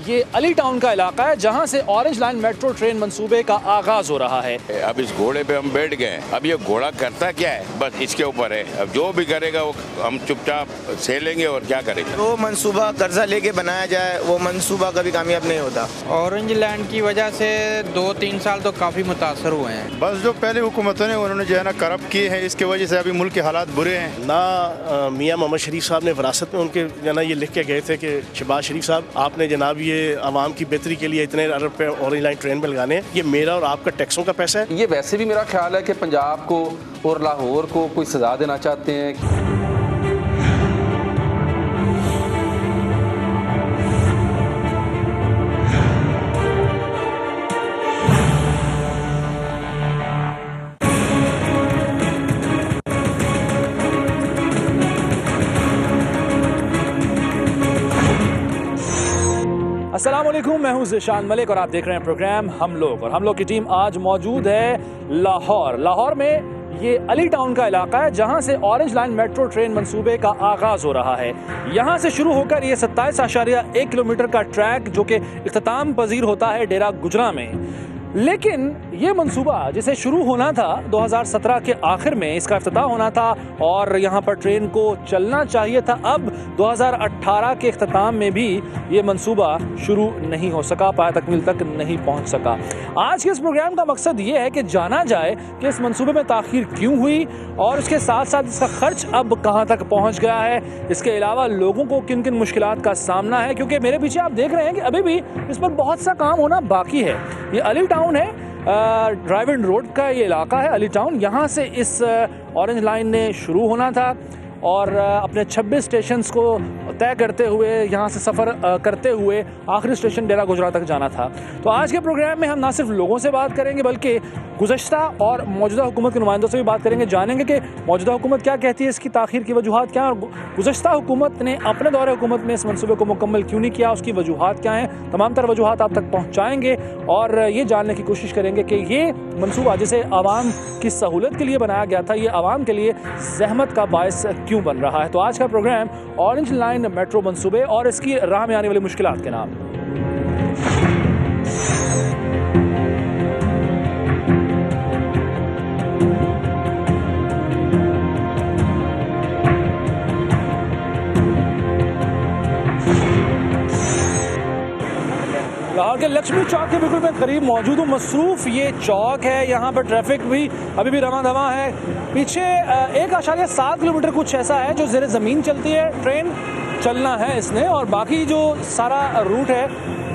ये अली टाउन का इलाका है जहां से ऑरेंज लाइन मेट्रो ट्रेन मंसूबे का आगाज हो रहा है। अब इस घोड़े पे हम बैठ गए, अब ये घोड़ा करता क्या है बस इसके ऊपर है। अब जो भी करेगा वो हम चुपचाप सह और क्या करेंगे। वो मंसूबा कर्जा लेके बनाया जाए, वो मंसूबा कभी कामयाब नहीं होता। ऑरेंज लैंड की वजह से 2-3 साल तो काफ़ी मुतासर हुए हैं। बस जो पहले हुकूमतों ने उन्होंने जो है ना करप्ट किए हैं, इसकी वजह से अभी मुल्क के हालात बुरे हैं ना। मियां मोहम्मद शरीफ साहब ने विरासत में उनके जना ये लिख के गए थे कि शहबाज शरीफ साहब आपने जनाब ये आवाम की बेहतरी के लिए इतने अरब पे ऑरेंज लाइन ट्रेन पे लगाने, ये मेरा और आपका टैक्सों का पैसा है। ये वैसे भी मेरा ख्याल है कि पंजाब को और लाहौर को कोई सजा देना चाहते हैं। अस्सलाम वालेकुम, मैं हूं ज़िशान मलिक और आप देख रहे हैं प्रोग्राम हम लोग। और हम लोग की टीम आज मौजूद है लाहौर में। ये अली टाउन का इलाका है जहां से ऑरेंज लाइन मेट्रो ट्रेन मंसूबे का आगाज हो रहा है। यहां से शुरू होकर ये 27.1 किलोमीटर का ट्रैक जो कि इख्तिताम पजीर होता है डेरा गुजरा में। लेकिन ये मंसूबा जिसे शुरू होना था 2017 के आखिर में, इसका इफ्तिताह होना था और यहाँ पर ट्रेन को चलना चाहिए था। अब 2018 के इख्तिताम में भी ये मंसूबा शुरू नहीं हो सका, पाया तकमील तक नहीं पहुँच सका। आज के इस प्रोग्राम का मकसद ये है कि जाना जाए कि इस मंसूबे में ताख़ीर क्यों हुई और उसके साथ साथ इसका खर्च अब कहाँ तक पहुँच गया है। इसके अलावा लोगों को किन किन मुश्किलात का सामना है, क्योंकि मेरे पीछे आप देख रहे हैं कि अभी भी इस पर बहुत सा काम होना बाकी है। ये अली टाउन है, ड्राइव इन रोड का ये इलाका है अली टाउन। यहाँ से इस ऑरेंज लाइन ने शुरू होना था और अपने 26 स्टेशंस को तय करते हुए यहाँ से सफ़र करते हुए आखिरी स्टेशन डेरा गुजरा तक जाना था। तो आज के प्रोग्राम में हम ना सिर्फ लोगों से बात करेंगे बल्कि गुज़श्ता और मौजूदा हुकूमत के नुमाइंदों से भी बात करेंगे, जानेंगे कि मौजूदा हुकूमत क्या कहती है, इसकी ताख़ीर की वजूहात क्या हैं और गुज़श्ता हुकूमत ने अपने दौरे हुकूमत में इस मनसूबे को मुकम्मल क्यों नहीं किया, उसकी वजूहात क्या हैं। तमाम तर वजूहात आप तक पहुँचाएँगे और ये जानने की कोशिश करेंगे कि ये मनसूबा जिसे आवाम की सहूलत के लिए बनाया गया था, ये आवाम के लिए ज़हमत का बायस क्यों बन रहा है। तो आज का प्रोग्राम ऑरेंज लाइन मेट्रो मंसूबे और इसकी राह में आने वाली मुश्किलात के नाम। लाहौर के लक्ष्मी चौक के बिल्कुल मैं करीब मौजूद हूँ। मसरूफ़ ये चौक है, यहाँ पर ट्रैफिक भी अभी भी रवा दवा है। पीछे 1.7 किलोमीटर कुछ ऐसा है जो ज़ेरे ज़मीन चलती है, ट्रेन चलना है इसने, और बाकी जो सारा रूट है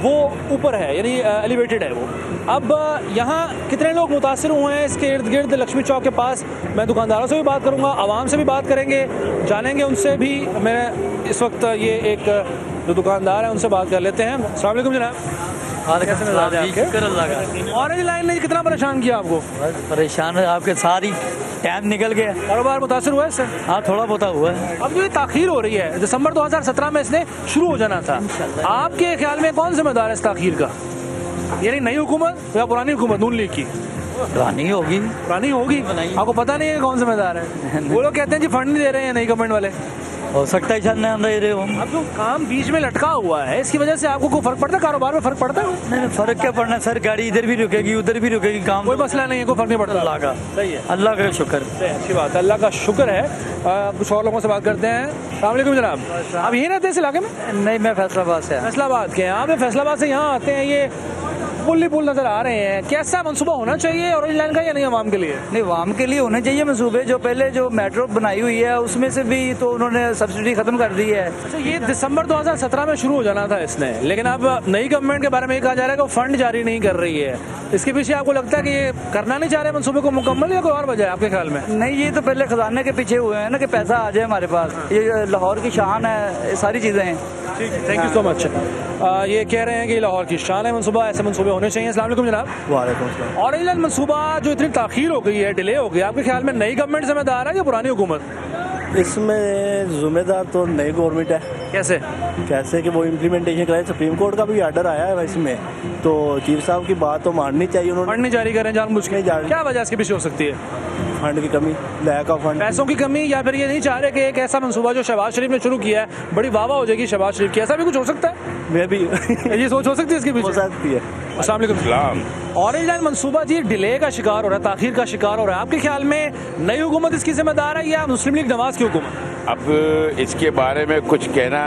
वो ऊपर है, यानी एलिवेटेड है वो। अब यहाँ कितने लोग मुतासिर हुए हैं इसके इर्द गिर्द लक्ष्मी चौक के पास, मैं दुकानदारों से भी बात करूँगा, आवाम से भी बात करेंगे, जानेंगे उनसे भी। मैं इस वक्त ये एक जो दुकानदार है उनसे बात कर लेते हैं। अस्सलाम वालेकुम जनाब, ऑरेंज लाइन ने कितना परेशान किया आपको? परेशान है आपके, सारी टाइम निकल गया। कारोबार मुतासर हुआ है इससे? हाँ, थोड़ा बहुत हुआ है। अब जो ये ताख़ीर हो रही है, दिसंबर 2017 में इसने शुरू हो जाना था, आपके ख्याल में कौन जिम्मेदार है इस ताख़ीर का? यानी नई हुकूमत या पुरानी हुकूमत नून लीग की? पुरानी होगी। पुरानी होगी, आपको पता नहीं है कौन जिम्मेदार है? वो लोग कहते हैं जी फंड नहीं दे रहे हैं नई गवर्नमेंट वाले। हो सकता है चलने दे रहे हो। अब जो काम बीच में लटका हुआ है इसकी वजह से आपको कोई फर्क पड़ता है, कारोबार में फर्क पड़ता है? नहीं, फर्क क्या पड़ना सर, गाड़ी इधर भी रुकेगी उधर भी रुकेगी, काम कोई मसला नहीं है, कोई फर्क नहीं पड़ता। अल्लाह का सही है, अल्लाह का शुक्र। अच्छी बात है, अल्लाह का शुक्र है। कुछ और लोगों से बात करते हैं। अस्सलाम वालेकुम जनाब, आप यहीं रहते हैं इस इलाके में? नहीं, मैं फैसलाबाद से। फैसलाबाद के? आप फैसलाबाद से यहाँ आते हैं, ये पुल ही पुल नजर आ रहे हैं, कैसा मंसूबा होना चाहिए ऑरेंज लाइन का या नहीं आवाम के लिए? नहीं, आवाम के लिए होने चाहिए मंसूबे। जो पहले जो मेट्रो बनाई हुई है उसमें से भी तो उन्होंने सब्सिडी खत्म कर दी है। अच्छा, ये दिसंबर 2017 में शुरू हो जाना था इसने, लेकिन अब नई गवर्नमेंट के बारे में कहा जा रहा है कि वो फंड जारी नहीं कर रही है। इसके पीछे आपको लगता है कि ये करना नहीं चाह रहे मंसूबे को मुकम्मल, या कोई और वजह है आपके ख्याल में? नहीं, ये तो पहले खजाने के पीछे हुए हैं ना कि पैसा आ जाए हमारे पास। ये लाहौर की शान है, ये सारी चीज़ें हैं। Thank you so much. ये कह रहे हैं कि लाहौर की शान है मंसूबा, ऐसे मंसूबे होने चाहिए। अस्सलाम वालेकुम जनाब। वालेकुम सलाम। ऑरेंज लाइन मंसूबा जो इतनी ताख़ीर हो गई है, डिले हो गई, आपके ख्याल में नई गवर्नमेंट जिम्मेदार है या पुरानी हुकूमत? इसमें जिम्मेदार तो नई गवर्नमेंट है। कैसे कि वो इम्प्लीमेंटेशन कराए, सुप्रीम कोर्ट का भी आर्डर आया है इसमें, तो चीफ साहब की बात तो माननी चाहिए। उन्होंने फंड नहीं जारी करें जानबूझ के, क्या वजह इसके पीछे हो सकती है? फंड की कमी, लैक ऑफ फंड। पैसों की कमी, या फिर ये नहीं चाह रहे कि एक ऐसा मंसूबा जो शहबाज शरीफ ने शुरू किया है बड़ी वाह हो जाएगी शहबाज शरीफ की, ऐसा भी कुछ हो सकता है? मैं भी ये सोच हो सकती है इसके पीछे? हो सकती है। अस्सलाम वालेकुम। इस्लाम ऑरेंज लाइन मंसूबा जी डिले का शिकार हो रहा है, ताखीर का शिकार हो रहा है। आपके ख्याल में नई हुकूमत इसकी जिम्मेदार है या मुस्लिम लीग नवाज की हुकूमत? अब इसके बारे में कुछ कहना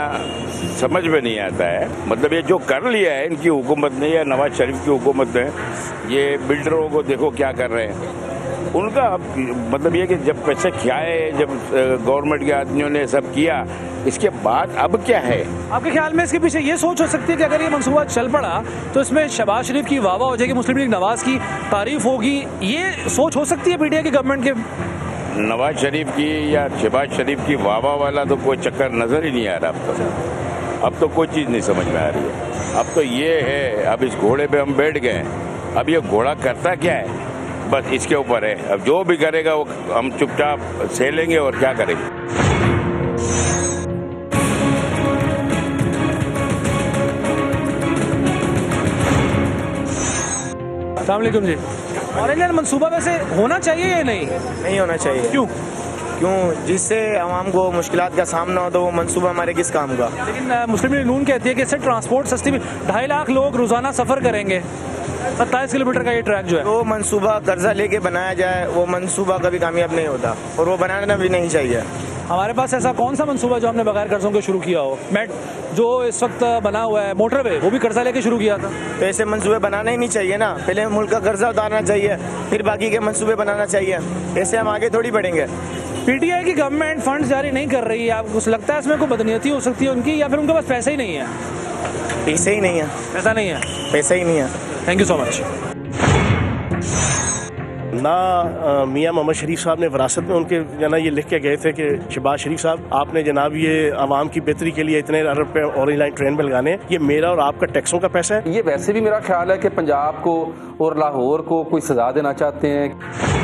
समझ में नहीं आता है। मतलब ये जो कर लिया है इनकी हुकूमत ने या नवाज शरीफ की हुकूमत ने, ये बिल्डरों को देखो क्या कर रहे हैं। उनका मतलब ये कि जब पैसे खियाए, जब गवर्नमेंट के आदमियों ने सब किया, इसके बाद अब क्या है? आपके ख्याल में इसके पीछे ये सोच हो सकती है कि अगर ये मंसूबा चल पड़ा तो इसमें शहबाज शरीफ की वाह हो जाएगी, मुस्लिम लीग नवाज की तारीफ होगी, ये सोच हो सकती है पीटीआई की गवर्नमेंट के? नवाज शरीफ की या शहबाज शरीफ की वाह वाला तो कोई चक्कर नजर ही नहीं आ रहा। अब तो कोई चीज़ नहीं समझ में आ रही है। अब तो ये है, अब इस घोड़े पे हम बैठ गए। अब ये घोड़ा करता क्या है, बस इसके ऊपर है। अब जो भी करेगा वो हम चुपचाप सह और क्या करेंगे। अस्सलाम वालेकुम जी। ऑरेंज लाइन मंसूबा वैसे होना चाहिए या नहीं? नहीं होना चाहिए। क्यों? क्यों? जिससे आवाम को मुश्किलात का सामना हो तो वो मंसूबा हमारे किस काम का? लेकिन मुस्लिम लीग नून कहती है कि इससे ट्रांसपोर्ट सस्ती, 2.5 लाख लोग रोजाना सफर करेंगे, 27 किलोमीटर का ये ट्रैक जो है। वो मंसूबा कर्जा लेके बनाया जाए, वो मंसूबा कभी कामयाब नहीं होता और वो बनाना भी नहीं चाहिए। हमारे पास ऐसा कौन सा मंसूबा जो हमने बगैर कर्जों के शुरू किया हो? मेट जो इस वक्त बना हुआ है मोटरवे, वो भी कर्जा लेके शुरू किया था। तो ऐसे मंसूबे बनाना ही नहीं चाहिए ना। पहले मुल्क का कर्जा उतारना चाहिए, फिर बाकी के मंसूबे बनाना चाहिए। ऐसे हम आगे थोड़ी बढ़ेंगे। पीटीआई की गवर्नमेंट फंड जारी नहीं कर रही है, आपको लगता है इसमें कोई बदनीयती हो सकती है उनकी, या फिर उनके पास पैसे ही नहीं है? पैसे ही नहीं है। पैसा नहीं है? पैसा ही नहीं है। Thank you so much. ना मियाँ मोहम्मद शरीफ साहब ने विरासत में उनके जना ये लिख के गए थे कि शहबाज शरीफ साहब, आपने जनाब ये आवाम की बेहतरी के लिए इतने अरब पे ऑरेंज लाइन ट्रेन में लगाने, ये मेरा और आपका टैक्सों का पैसा है। ये वैसे भी मेरा ख्याल है कि पंजाब को और लाहौर को कोई सजा देना चाहते हैं।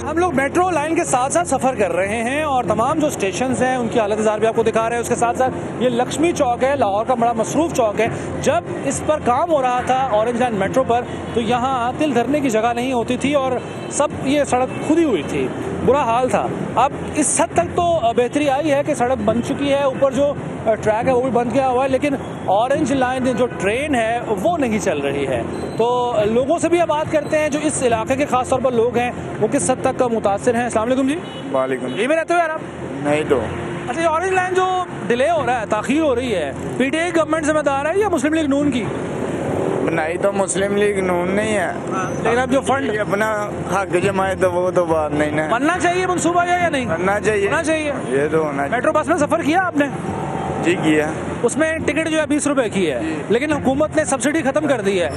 हम लोग मेट्रो लाइन के साथ साथ सफर कर रहे हैं और तमाम जो स्टेशन हैं उनकी हालत जार भी आपको दिखा रहे हैं। उसके साथ साथ ये लक्ष्मी चौक है, लाहौर का बड़ा मसरूफ चौक है। जब इस पर काम हो रहा था ऑरेंज लाइन मेट्रो पर, तो यहाँ तिल धरने की जगह नहीं होती थी और सब ये सड़क खुदी हुई थी, बुरा हाल था। अब इस हद तक तो बेहतरी आई है कि सड़क बन चुकी है, ऊपर जो ट्रैक है वो भी बंद किया हुआ है, लेकिन ऑरेंज लाइन जो ट्रेन है वो नहीं चल रही है। तो लोगों से भी अब बात करते हैं जो इस इलाके के खास तौर पर लोग हैं, वो किस हद तक मुतासिर हैं। अस्सलाम वालेकुम जी। वालेकुम। यही में रहते हो यार आप? नहीं तो अच्छा, ये ऑरेंज लाइन जो डिले हो रहा है, ताखीर हो रही है, पीटीआई गवर्नमेंट जिम्मेदार है या मुस्लिम लीग नून की? नहीं तो मुस्लिम लीग नून नहीं है, लेकिन अब जो फंड अपना हक जमाए तो वो तो बात नहीं ना। बनना चाहिए मंसूबा या नहीं बनना चाहिए। होना चाहिए। ये तो होना। मेट्रो बस में सफर किया आपने? जी किया। उसमें टिकट जो है 20 रुपए की है, लेकिन हुकूमत ने सब्सिडी खत्म कर दी है।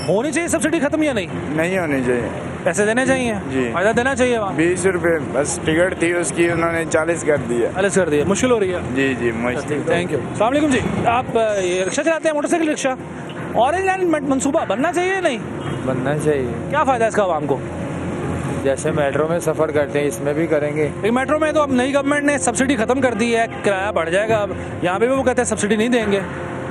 होनी चाहिए सब्सिडी खत्म या नहीं? नहीं होनी चाहिए। पैसे देने चाहिए जी। फायदा देना चाहिए। वहाँ 20 रुपए बस टिकट थी उसकी, उन्होंने 40 कर दिया। 40 कर दिया, मुश्किल हो रही है। जी जी मुश्किल। Thank you. अस्सलाम वालेकुम जी। आप ये रिक्शा चलाते हैं, मोटरसाइकिल रिक्शा, ऑरेंज लाइन मंसूबा बनना चाहिए या नहीं? बनना चाहिए। क्या फायदा है इसका आवाम को? जैसे मेट्रो में सफ़र करते हैं इसमें भी करेंगे। लेकिन मेट्रो में तो अब नई गवर्नमेंट ने सब्सिडी खत्म कर दी है, किराया बढ़ जाएगा। अब यहाँ पे भी वो कहते हैं सब्सिडी नहीं देंगे,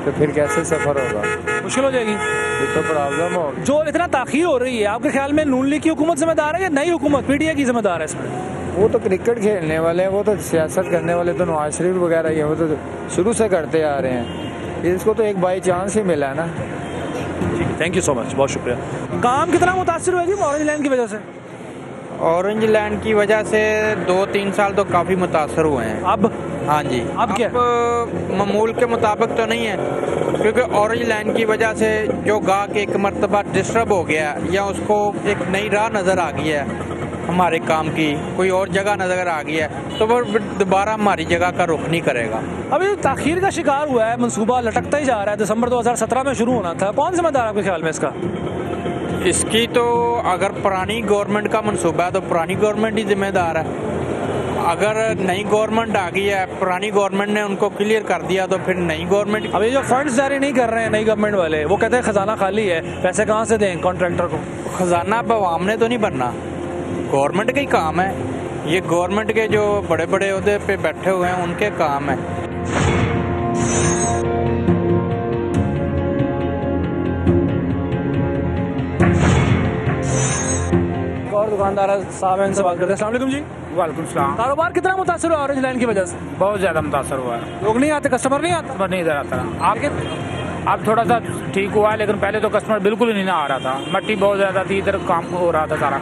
तो फिर कैसे सफ़र होगा? मुश्किल हो जाएगी। ये तो प्रॉब्लम हो। जो इतना ताखीर हो रही है, आपके ख्याल में नून लीग की हुकूमत जिम्मेदार है या नई हुकूमत पीटीआई की जिम्मेदार है इसमें? वो तो क्रिकेट खेलने वाले हैं, वो तो सियासत करने वाले तो नवाज शरीफ वगैरह ही है, वो तो शुरू से करते आ रहे हैं। इसको तो एक बाई चांस ही मिला है ना। थैंक यू सो मच, बहुत शुक्रिया। काम कितना मुतासिर हुआ जी ऑरेंज लाइन की वजह से? ऑरेंज लाइन की वजह से 2-3 साल तो काफ़ी मुतासर हुए हैं। अब? हाँ जी। अब क्या? मामूल के मुताबिक तो नहीं है, क्योंकि ऑरेंज लाइन की वजह से जो गाहक एक मरतबा डिस्टर्ब हो गया या उसको एक नई राह नज़र आ गई है हमारे काम की, कोई और जगह नज़र आ गई है, तो वो दोबारा हमारी जगह का रुख नहीं करेगा। अभी ताखीर का शिकार हुआ है, मंसूबा लटकता ही जा रहा है। दिसंबर 2017 में शुरू होना था। कौन जिम्मेदार आपके ख्याल में इसका? इसकी तो अगर पुरानी गवर्नमेंट का मंसूबा है तो पुरानी गवर्नमेंट ही जिम्मेदार है। अगर नई गवर्नमेंट आ गई है, पुरानी गवर्नमेंट ने उनको क्लियर कर दिया, तो फिर नई गवर्नमेंट। अभी जो फंड्स जारी नहीं कर रहे हैं नई गवर्नमेंट वाले, वो कहते हैं खजाना खाली है, पैसे कहाँ से दें कॉन्ट्रैक्टर को? खजाना अब आवाम ने तो नहीं भरना, गवर्नमेंट का ही काम है। ये गवर्नमेंट के जो बड़े बड़े ओहदे पे बैठे हुए हैं उनके काम है। और दुकानदार साहब हैं, इनसे बात करते हैं। अस्सलाम वालेकुम जी। वालेकुम सलाम। कारोबार कितना मुतासर हुआ ऑरेंज लाइन की वजह से? बहुत ज़्यादा मुतासर हुआ है। लोग नहीं आते, कस्टमर नहीं आता? कस्टमर नहीं इधर आता। आगे अब थोड़ा सा ठीक हुआ है, लेकिन पहले तो कस्टमर बिल्कुल ही नहीं आ रहा था। मट्टी बहुत ज़्यादा थी, इधर काम हो रहा था सारा।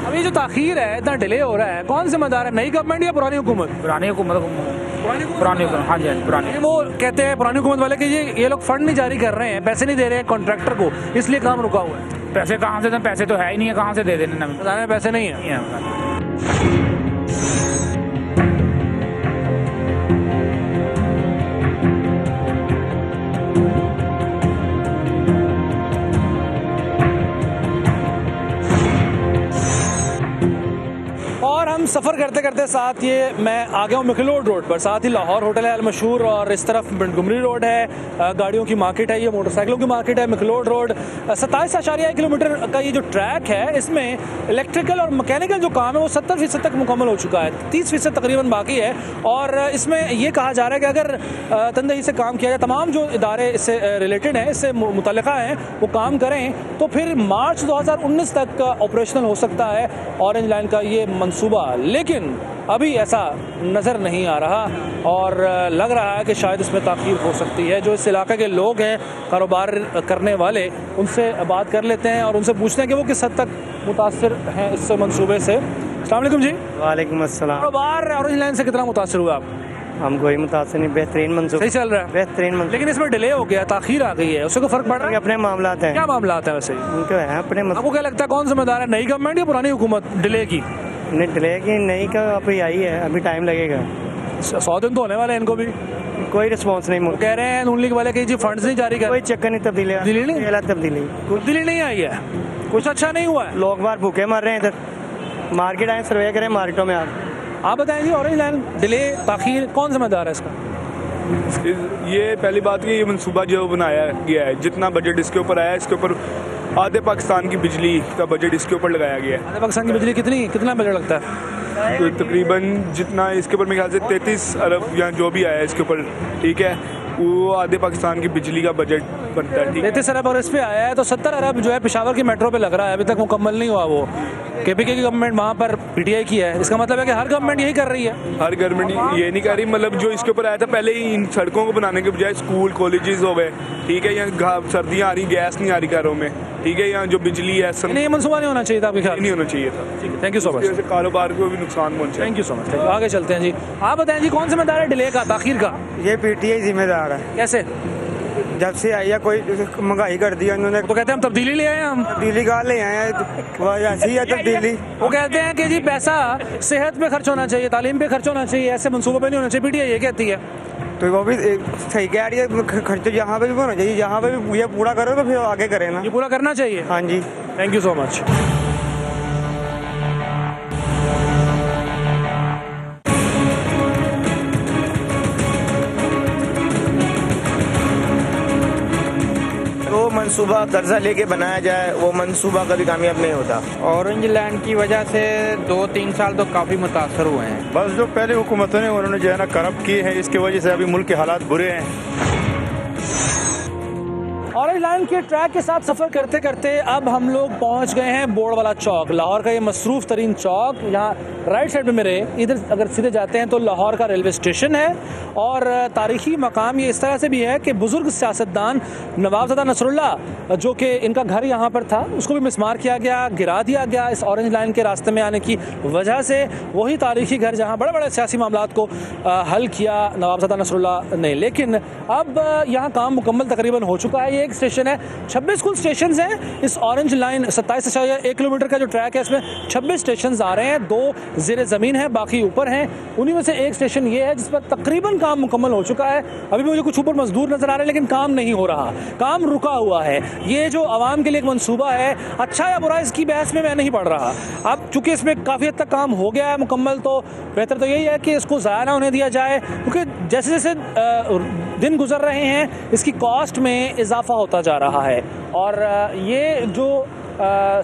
अभी जो ताखीर है, इतना डिले हो रहा है, कौन जिम्मेदार है? नई गवर्नमेंट या पुरानी हुकूमत? पुरानी हुकूमत। पुरानी हुकूमत, हाँ जी हाँ जी, पुरानी। वो कहते हैं पुरानी हुकूमत वाले कि ये लोग फंड नहीं जारी कर रहे हैं, पैसे नहीं दे रहे हैं कॉन्ट्रैक्टर को, इसलिए काम रुका हुआ है। पैसे कहाँ से दें? पैसे तो है ही नहीं है, कहाँ से दे देने? खजाने में पैसे नहीं है। और हम सफ़र करते करते साथ ये मैं आ गया हूँ मिखलोड रोड पर, साथ ही लाहौर होटल है अलमशहूर, और इस तरफ मोंटगोमरी रोड है, गाड़ियों की मार्केट है, ये मोटरसाइकिलों की मार्केट है। मिखलोड रोड 27.1 किलोमीटर का ये जो ट्रैक है, इसमें इलेक्ट्रिकल और मैकेनिकल जो काम है वो 70% तक मुकम्मल हो चुका है, 30% तकरीबन बाकी है। और इसमें ये कहा जा रहा है कि अगर तनदेही से काम किया जाए, तमाम जो इदारे इससे रिलेटेड हैं, इससे मुतल्लिका हैं, वो काम करें, तो फिर मार्च 2019 तक ऑपरेशनल हो सकता है ऑरेंज लाइन का ये मंसूबा। लेकिन अभी ऐसा नज़र नहीं आ रहा और लग रहा है कि शायद इसमें ताख़ीर हो सकती है। जो इस इलाके के लोग हैं, कारोबार करने वाले, उनसे बात कर लेते हैं और उनसे पूछते हैं कि वो किस हद तक मुतासिर हैं इस मंसूबे से। अस्सलाम वालेकुम जी। वालेकुम अस्सलाम। कारोबार ऑरेंज लाइन से कितना मुतासिर हुआ आप? हम कोई मुतासिर नहीं, बेहतरीन मंसूबा सही चल रहा है, बेहतरीन मंसूबा। लेकिन इसमें डिले हो गया, ताख़ीर आ गई है, उससे कोई फ़र्क पड़ रहा है? अपने मामला हैं। क्या मामला है वैसे? उनके हैं अपने। आपको क्या लगता है कौन जिम्मेदार है, नई गवर्नमेंट या पुरानी हुकूमत डिले की? डिले की नहीं का अभी आई है, अभी टाइम लगेगा। 100 दिन तो होने वाले हैं इनको भी, कोई रिस्पॉन्स नहीं। कह रहे हैं नून लीग वाले कि जी फंड्स नहीं जारी कर, कोई चक्कर नहीं, तब्दीली तब्दीली नहीं आई है, कुछ अच्छा नहीं हुआ है। लोग बाहर भूखे मर रहे हैं, इधर मार्केट आए, सर्वे करें मार्केटों में। आप बताएं जी, ऑरेंज लाइन डिले ताख़ीर कौन जिम्मेदार है इसका? ये पहली बात कि ये मंसूबा जो बनाया गया है, जितना बजट इसके ऊपर आया है, इसके ऊपर आधे पाकिस्तान की बिजली का बजट इसके ऊपर लगाया गया है। आधे पाकिस्तान की बिजली कितना बजट लगता है? तो तकरीबन जितना इसके ऊपर मेरे ख्याल से 33 अरब या जो भी आया है इसके ऊपर, ठीक है, वो आधे पाकिस्तान की बिजली का बजट बनता है। 33 अरब और इस पे आया है, तो 70 अरब जो है पेशावर की मेट्रो पे लग रहा है, अभी तक मुकम्मल नहीं हुआ। वो केपीके की गवर्नमेंट वहाँ पर पीटीआई की है, इसका मतलब है कि हर गवर्नमेंट यही कर रही है। हर गवर्नमेंट ये नहीं कर रही, मतलब जो इसके ऊपर आया था पहले ही, इन सड़कों को बनाने के बजाय स्कूल कॉलेजेस हो गए, ठीक है, यहाँ सर्दियाँ आ रही, गैस नहीं आ रही घरों में, ठीक है, यहाँ जो बिजली है नहीं, मंसूबा नहीं होना चाहिए था, आपके ख्याल? नहीं होना चाहिए था। Thank you so much. कारोबार को भी नुकसान पहुँचा। Thank you so much. आगे चलते हैं जी। आप बताएं जी, कौन जिम्मेदार है डिले का, ताख़ीर का? ये पीटीआई जिम्मेदार है। कैसे? जब से आई है कोई महंगाई कर दिया उन्होंने, तो कहते हैं हम तब्दीली ले आए, हम तब्दीली कहाँ ले आए हैं, ऐसी है तब्दीली। वो कहते हैं कि जी पैसा सेहत पे खर्च होना चाहिए, तालीम पे खर्च होना चाहिए, ऐसे मंसूबों पे नहीं होना चाहिए, पीटीआई ये कहती है। तो वो भी सही कह रही है, खर्च यहाँ पे भी होना चाहिए, यहाँ पे भी ये पूरा करो तो फिर आगे करें ना। ये पूरा करना चाहिए। हाँ जी, थैंक यू सो मच। वो मंसूबा कर्जा लेके बनाया जाए, वो मंसूबा कभी कामयाब नहीं होता। ऑरेंज लैंड की वजह से 2-3 साल तो काफ़ी मुतासर हुए हैं। बस जो पहले हुकूमतों ने उन्होंने जो है ना करप्ट किए हैं, इसकी वजह से अभी मुल्क के हालात बुरे हैं। ऑरेंज लाइन के ट्रैक के साथ सफ़र करते करते अब हम लोग पहुंच गए हैं बोर्ड वाला चौक, लाहौर का ये मसरूफ़ तरीन चौक। यहाँ राइट साइड में मेरे इधर अगर सीधे जाते हैं तो लाहौर का रेलवे स्टेशन है, और तारीख़ी मकाम ये इस तरह से भी है कि बुज़ुर्ग सियासतदान नवाबज़ादा नसरुल्लाह, जो कि इनका घर यहाँ पर था, उसको भी मिसमार किया गया, गिरा दिया गया इस ऑरेंज लाइन के रास्ते में आने की वजह से। वही तारीख़ी घर जहाँ बड़े बड़े सियासी मामलात को हल किया नवाबज़ादा नसरुल्लाह ने। लेकिन अब यहाँ काम मुकम्मल तकरीबन हो चुका है। एक स्टेशन है, 26 कुल स्टेशन हैं इस ऑरेंज लाइन 27.1 किलोमीटर का जो ट्रैक है, इसमें 26 स्टेशन आ रहे हैं, 2 ज़ेरे ज़मीन है, बाकी ऊपर हैं। उन्हीं में से एक स्टेशन ये है जिस पर तकरीबन काम मुकम्मल हो चुका है। अभी भी मुझे कुछ ऊपर मजदूर नजर आ रहे हैं, लेकिन काम नहीं हो रहा, काम रुका हुआ है। ये जो आवाम के लिए एक मंसूबा है, अच्छा या बुरा इसकी बहस में मैं नहीं पढ़ रहा। अब चूंकि इसमें काफ़ी हद तक काम हो गया है मुकम्मल, तो बेहतर तो यही है कि इसको ज़ाया ना होने दिया जाए, क्योंकि जैसे जैसे दिन गुजर रहे हैं इसकी कॉस्ट में इजाफा होता जा रहा है। और ये जो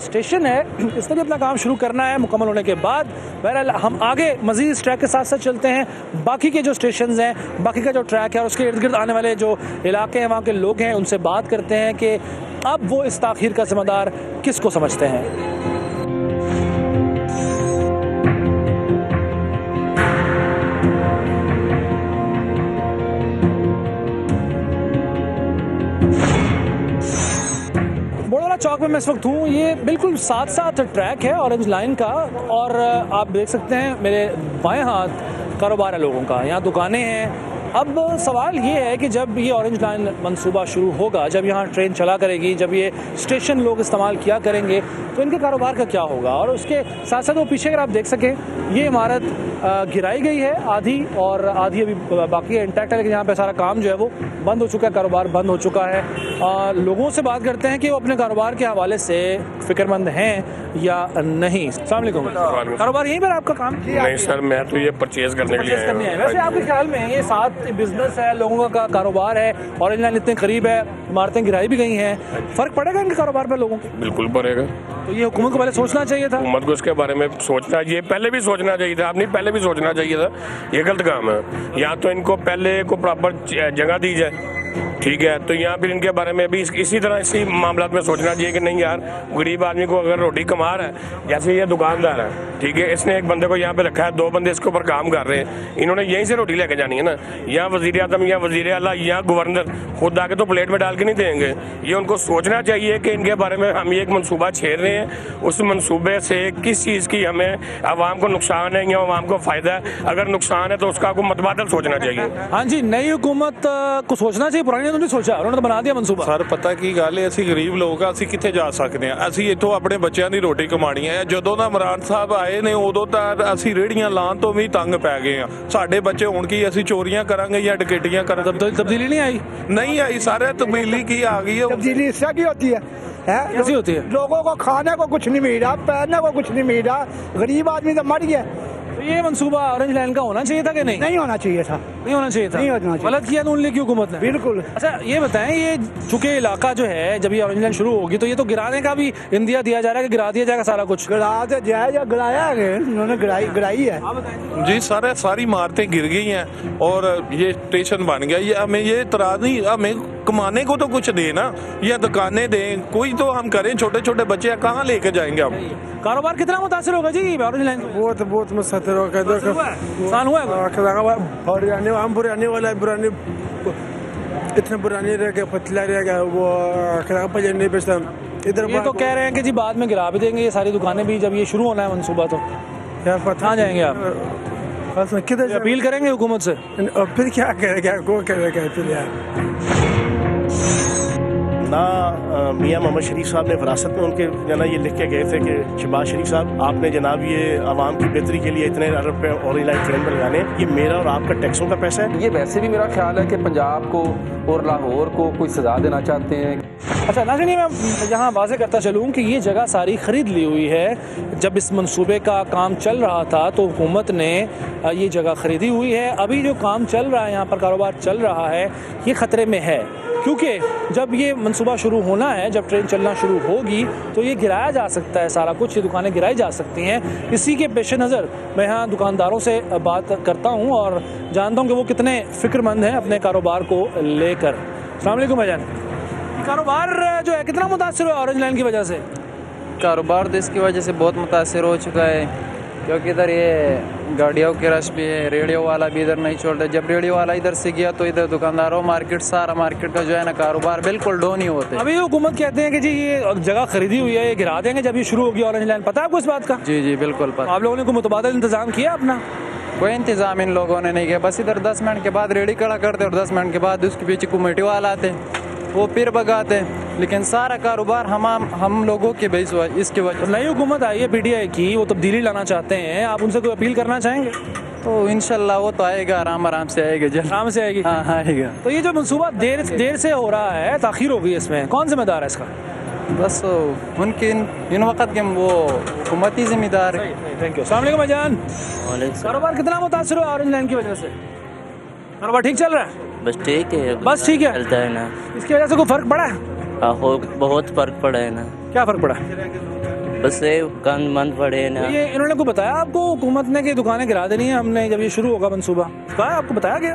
स्टेशन है, इसने भी अपना काम शुरू करना है मुकम्मल होने के बाद। बहरहाल हम आगे मज़ीद इस ट्रैक के साथ साथ चलते हैं, बाकी के जो स्टेशन हैं, बाकी का जो ट्रैक है और उसके इर्द गिर्द आने वाले जो इलाके हैं, वहाँ के लोग हैं, उनसे बात करते हैं कि अब वो इस ताख़ीर का ज़िम्मेदार किसको समझते हैं। चौक में मैं इस वक्त हूँ। ये बिल्कुल साथ साथ ट्रैक है ऑरेंज लाइन का, और आप देख सकते हैं मेरे बाएं हाथ कारोबार है लोगों का, यहाँ दुकानें हैं। अब सवाल ये है कि जब ये ऑरेंज लाइन मंसूबा शुरू होगा, जब यहाँ ट्रेन चला करेगी, जब ये स्टेशन लोग इस्तेमाल किया करेंगे, तो इनके कारोबार का क्या होगा। और उसके साथ साथ वो पीछे अगर आप देख सकें, ये इमारत गिराई गई है आधी, और आधी अभी बाकी है, इंटैक्ट है, लेकिन यहाँ पे सारा काम जो है वो बंद हो चुका है, कारोबार बंद हो चुका है। लोगों से बात करते हैं कि वो अपने कारोबार के हवाले से फिक्रमंद हैं या नहीं। अस्सलाम वालेकुम। कारोबार यहीं पर आपका काम? नहीं सर, मैं तो ये परचेज करने के लिए आया हूं। वैसे आपके ख्याल में ये साथ बिजनेस है, लोगों का कारोबार है, ऑरेंज लाइन इतने करीब है, इमारतें गिराई भी गई हैं, फर्क पड़ेगा इनके कारोबार पर लोगों के? बिल्कुल पड़ेगा। तो ये हुकूमत को पहले सोचना चाहिए था। हुकूमत को इसके बारे में सोचना, ये पहले भी सोचना चाहिए था, आपने पहले भी सोचना चाहिए था। ये गलत काम है। या तो इनको पहले को प्रॉपर जगह दी जाए, ठीक है, तो यहाँ फिर इनके बारे में भी इसी तरह इसी मामला में सोचना चाहिए कि नहीं यार, गरीब आदमी को अगर रोटी कमा रहा है, जैसे ये दुकानदार है, ठीक है, इसने एक बंदे को यहाँ पे रखा है, 2 बंदे इसके ऊपर काम कर रहे हैं, इन्होंने यहीं से रोटी लेके जानी है ना। यहाँ वजीर आजम या वजीर आला या गवर्नर खुद आके तो प्लेट में डाल के नहीं देंगे। ये उनको सोचना चाहिए कि इनके बारे में हम ये एक मनसूबा छेड़ रहे हैं, उस मनसूबे से किस चीज़ की हमें आवाम को नुकसान है या आवाम को फायदा है। अगर नुकसान है तो उसका को मतबादल सोचना चाहिए। हाँ जी, नई हुकूमत को सोचना चाहिए, पुरानी ने तो नहीं सोचा, उन्होंने तो बना दिया मनसूबा। सर पता की गल है, ਅਸੀਂ ਗਰੀਬ ਲੋਕ ਆ, ਅਸੀਂ ਕਿੱਥੇ ਜਾ ਸਕਦੇ ਆ। ਅਸੀਂ ਇੱਥੋਂ ਆਪਣੇ ਬੱਚਿਆਂ ਦੀ ਰੋਟੀ ਕਮਾਣੀ ਹੈ। ਜਦੋਂ ਦਾ ਇਮਰਾਨ ਸਾਹਿਬ ਆਏ ਨੇ ਉਦੋਂ ਤਾਂ ਅਸੀਂ ਰੇੜੀਆਂ ਲਾਉਣ ਤੋਂ ਵੀ ਤੰਗ ਪੈ ਗਏ ਆ। ਸਾਡੇ ਬੱਚੇ ਹੁਣ ਕੀ ਅਸੀਂ ਚੋਰੀਆਂ ਕਰਾਂਗੇ ਜਾਂ ਡਕੈਤੀਆਂ ਕਰਾਂਗੇ? तब्दीली नहीं आई? नहीं आई सारे, तब्दीली की आ गई है। तब्दीली इससे की होती है, कैसी होती है? लोगों को खाने को कुछ नहीं मिल रहा, पहनने को कुछ नहीं मिल रहा, गरीब आदमी तो मर गया। तो ये मंसूबा ऑरेंज लाइन का होना चाहिए था कि नहीं? नहीं होना चाहिए था। नहीं होना चाहिए था। नहीं होना चाहिए। गलत किया नून लीग की हुकूमत ने। बिल्कुल। अच्छा ये बताएं, ये चूंकि इलाका जो है, जब ये ऑरेंज लाइन शुरू होगी तो ये तो गिराने का भी इंदिया दिया जा रहा है कि गिरा दिया जाएगा सारा कुछ। गिरा तो जाएगा, गिराया है उन्होंने, गिराई है जी। सारी इमारतें गिर गई हैं और ये स्टेशन बन गया। ये हमें ये इतराज नहीं, हमें कमाने को तो कुछ देना या दुकानें दें, कोई तो हम करें। छोटे छोटे बच्चे कहाँ लेके जाएंगे हम? कारोबार कितना मुतासर होगा जी ऑरेंज लाइन? बहुत मुतासर होगा। नुकसान हुआ है? पुराने वाला पुराने इतने पुराने रह गए, पतला रह गया, वो नहीं बेचता इधर। ये तो कह रहे हैं कि जी बाद में गिरा भी देंगे ये सारी दुकानें भी, जब ये शुरू होना है मंसूबा। तो कहाँ जाएंगे आप? किधर अपील करेंगे हुकूमत से? फिर क्या करेगा, को करेगा फिर यार। ना मियाँ मोहम्मद शरीफ साहब ने विरासत में उनके जना ये लिख के गए थे कि शहबाज शरीफ साहब, आपने जनाब ये आवाम की बेहतरी के लिए इतने अरब रुपये ऑरेंज लाइन ट्रेन पर लगाने, ये मेरा और आपका टैक्सों का पैसा है। ये वैसे भी मेरा ख्याल है कि पंजाब को और लाहौर को कोई सजा देना चाहते हैं। अच्छा नाज़रीन, मैं यहाँ वाज़े करता चलूँ कि ये जगह सारी ख़रीद ली हुई है। जब इस मंसूबे का काम चल रहा था तो हुकूमत ने ये जगह ख़रीदी हुई है। अभी जो काम चल रहा है, यहाँ पर कारोबार चल रहा है, ये ख़तरे में है, क्योंकि जब ये मंसूबा शुरू होना है, जब ट्रेन चलना शुरू होगी तो ये गिराया जा सकता है सारा कुछ, ये दुकानें गिराई जा सकती हैं। इसी के पेश नज़र मैं यहाँ दुकानदारों से बात करता हूँ और जानता हूँ कि वो कितने फ़िक्रमंद हैं अपने कारोबार को लेकर। अस्सलाम वालेकुम भाईजान, कारोबार जो है कितना मुतासर हुआ ऑरेंज लाइन की वजह से? कारोबार तो इसकी वजह से बहुत मुतासर हो चुका है, क्योंकि इधर ये गाड़ियों के रश भी है, रेडियो वाला भी इधर नहीं छोड़ रहा। जब रेडियो वाला इधर से गया तो इधर दुकानदारों मार्केट, सारा मार्केट का जो है ना कारोबार बिल्कुल डाउन ही होते हैं। अभी हुकूमत कहते हैं कि जी ये जगह खरीदी हुई है, ये गिरा देंगे जब ये शुरू होगी ऑरेंज लाइन। पता है आपको इस बात का? जी जी बिल्कुल पता। आप लोगों ने कोई मुतबादल इंतजाम किया अपना? कोई इंतजाम इन लोगों ने नहीं किया, बस इधर 10 मिनट के बाद रेडी खड़ा करते और 10 मिनट के बाद उसके पीछे कमेटी वाला आते, वो फिर भगाते। लेकिन सारा कारोबार हम लोगों के बेस हुआ इसकी वजह। नई हुकूमत आई है PTI की, वो तब्दीली लाना चाहते हैं, आप उनसे कोई अपील करना चाहेंगे? तो इंशाल्लाह वो तो आएगा, आराम से आएगा, जल्द आराम से आएगी। हाँ आएगा। तो ये जो मंसूबा देर से हो रहा है, ताखीर हो गई, इसमें कौन जिम्मेदार है इसका? बस उनके इन वक्त के वो हुकूमती जिम्मेदार है। Thank you. अस्सलाम वालेकुम भाईजान। कारोबार कितना मुतासर हुआ ऑरेंज लाइन की वजह से? कारोबार ठीक चल रहा है? बस ठीक है, बस ठीक है, चलता है ना। इसकी वजह से कोई फर्क पड़ा है? बहुत फर्क पड़ा है ना। क्या फर्क पड़ा? बस ये कान बंद पड़े है ना। ये इन्होंने को बताया आपको हुकूमत ने कि दुकानें गिरा देनी है हमने जब ये शुरू होगा मंसूबा? कहा आपको बताया गया?